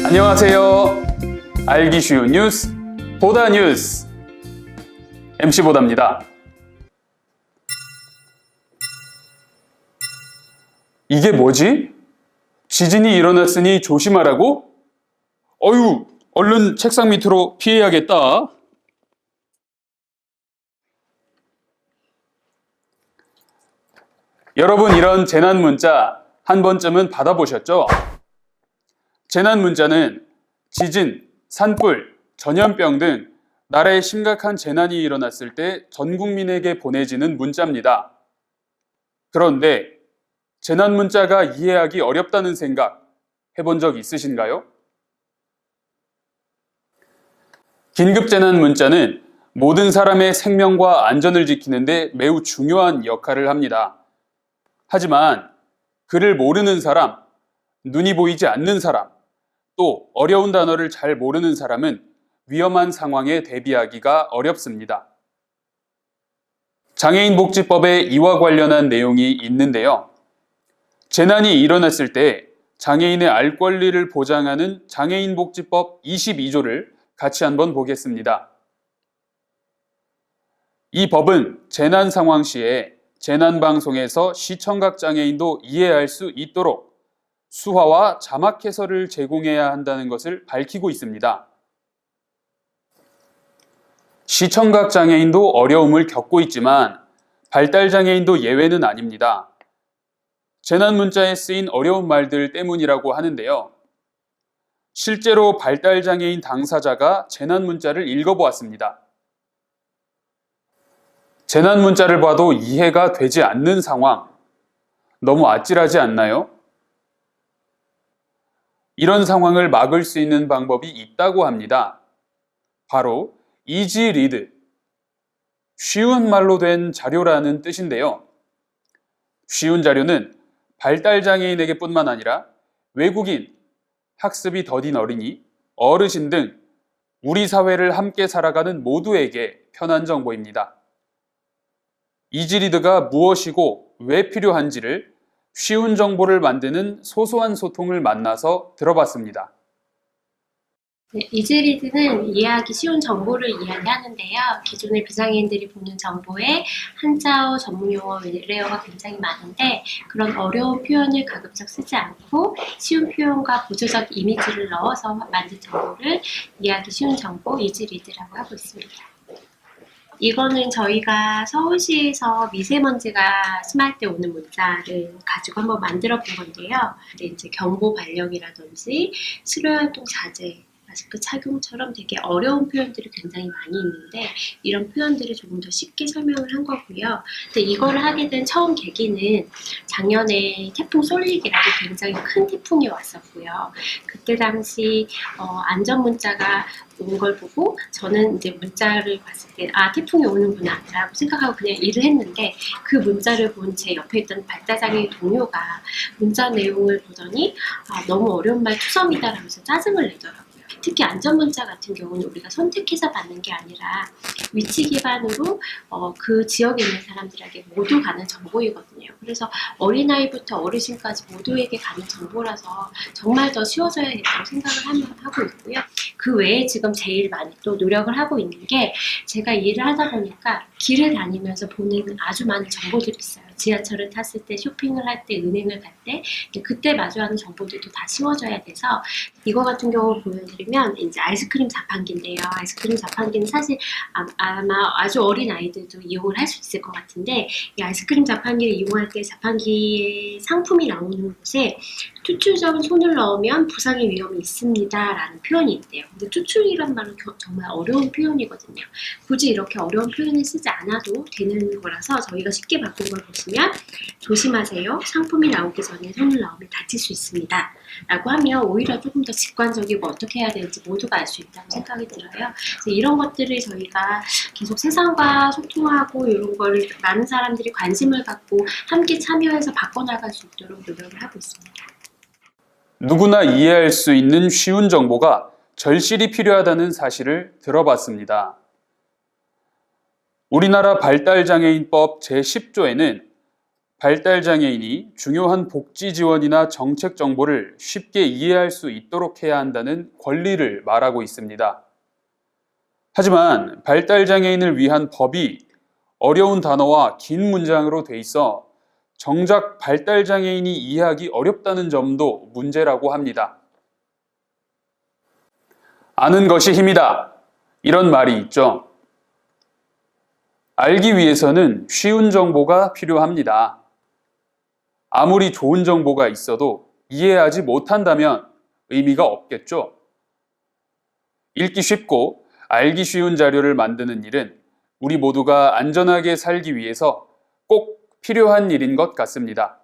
안녕하세요. 알기 쉬운 뉴스, 보다 뉴스. MC 보다입니다. 이게 뭐지? 지진이 일어났으니 조심하라고? 어휴, 얼른 책상 밑으로 피해야겠다. 여러분, 이런 재난 문자 한 번쯤은 받아보셨죠? 재난 문자는 지진, 산불, 전염병 등 나라에 심각한 재난이 일어났을 때 전 국민에게 보내지는 문자입니다. 그런데 재난 문자가 이해하기 어렵다는 생각 해본 적 있으신가요? 긴급 재난 문자는 모든 사람의 생명과 안전을 지키는 데 매우 중요한 역할을 합니다. 하지만 글을 모르는 사람, 눈이 보이지 않는 사람, 또 어려운 단어를 잘 모르는 사람은 위험한 상황에 대비하기가 어렵습니다. 장애인복지법에 이와 관련한 내용이 있는데요. 재난이 일어났을 때 장애인의 알 권리를 보장하는 장애인복지법 22조를 같이 한번 보겠습니다. 이 법은 재난 상황 시에 재난방송에서 시청각 장애인도 이해할 수 있도록 수화와 자막 해설을 제공해야 한다는 것을 밝히고 있습니다. 시청각 장애인도 어려움을 겪고 있지만 발달 장애인도 예외는 아닙니다. 재난 문자에 쓰인 어려운 말들 때문이라고 하는데요. 실제로 발달 장애인 당사자가 재난 문자를 읽어보았습니다. 재난 문자를 봐도 이해가 되지 않는 상황, 너무 아찔하지 않나요? 이런 상황을 막을 수 있는 방법이 있다고 합니다. 바로 이지 리드, 쉬운 말로 된 자료라는 뜻인데요. 쉬운 자료는 발달 장애인에게 뿐만 아니라 외국인, 학습이 더딘 어린이, 어르신 등 우리 사회를 함께 살아가는 모두에게 편한 정보입니다. 이지 리드가 무엇이고 왜 필요한지를 쉬운 정보를 만드는 소소한 소통을 만나서 들어봤습니다. 네, 이즈리드는 이해하기 쉬운 정보를 이야기하는데요. 기존의 비장애인들이 보는 정보에 한자어, 전문용어, 외래어가 굉장히 많은데 그런 어려운 표현을 가급적 쓰지 않고 쉬운 표현과 보조적 이미지를 넣어서 만든 정보를 이해하기 쉬운 정보, 이즈리드라고 하고 있습니다. 이거는 저희가 서울시에서 미세먼지가 심할 때 오는 문자를 가지고 한번 만들어 본 건데요. 근데 이제 경보 발령이라든지 실외활동 자제, 마스크 착용처럼 되게 어려운 표현들이 굉장히 많이 있는데 이런 표현들을 조금 더 쉽게 설명을 한 거고요. 근데 이걸 하게 된 처음 계기는 작년에 태풍 솔릭이라고 굉장히 큰 태풍이 왔었고요. 그때 당시 안전 문자가 온 걸 보고 저는 이제 문자를 봤을 때 태풍이 오는구나 라고 생각하고 그냥 일을 했는데 그 문자를 본 제 옆에 있던 발달장애인 동료가 문자 내용을 보더니 너무 어려운 말 투성이다 라면서 짜증을 내더라고요. 특히 안전문자 같은 경우는 우리가 선택해서 받는 게 아니라 위치 기반으로 그 지역에 있는 사람들에게 모두 가는 정보이거든요. 그래서 어린아이부터 어르신까지 모두에게 가는 정보라서 정말 더 쉬워져야겠다고 생각을 하고 있고요. 그 외에 지금 제일 많이 또 노력을 하고 있는 게 제가 일을 하다 보니까 길을 다니면서 보는 아주 많은 정보들이 있어요. 지하철을 탔을 때, 쇼핑을 할 때, 은행을 갈 때 그때 마주하는 정보들도 다 쉬워져야 돼서 이거 같은 경우 보여드리면 이제 아이스크림 자판기인데요. 아이스크림 자판기는 사실 아마 아주 어린 아이들도 이용을 할 수 있을 것 같은데 이 아이스크림 자판기를 이용할 때 자판기에 상품이 나오는 곳에 추출전 손을 넣으면 부상의 위험이 있습니다 라는 표현이 있대요. 근데 추출이란 말은 정말 어려운 표현이거든요. 굳이 이렇게 어려운 표현을 쓰지 않아도 되는 거라서 저희가 쉽게 바꾼 걸 보시면 조심하세요. 상품이 나오기 전에 손을 넣으면 다칠 수 있습니다 라고 하면 오히려 조금 더 직관적이고 어떻게 해야 될지 모두가 알 수 있다고 생각이 들어요. 그래서 이런 것들을 저희가 계속 세상과 소통하고 이런 거를 많은 사람들이 관심을 갖고 함께 참여해서 바꿔나갈 수 있도록 노력을 하고 있습니다. 누구나 이해할 수 있는 쉬운 정보가 절실히 필요하다는 사실을 들어봤습니다. 우리나라 발달장애인법 제10조에는 발달장애인이 중요한 복지 지원이나 정책 정보를 쉽게 이해할 수 있도록 해야 한다는 권리를 말하고 있습니다. 하지만 발달장애인을 위한 법이 어려운 단어와 긴 문장으로 돼 있어 정작 발달장애인이 이해하기 어렵다는 점도 문제라고 합니다. 아는 것이 힘이다. 이런 말이 있죠. 알기 위해서는 쉬운 정보가 필요합니다. 아무리 좋은 정보가 있어도 이해하지 못한다면 의미가 없겠죠. 읽기 쉽고 알기 쉬운 자료를 만드는 일은 우리 모두가 안전하게 살기 위해서 꼭 필요한 일인 것 같습니다.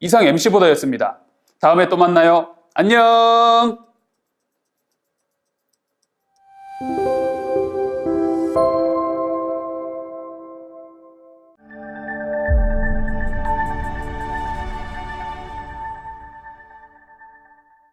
이상 MC보다였습니다. 다음에 또 만나요. 안녕!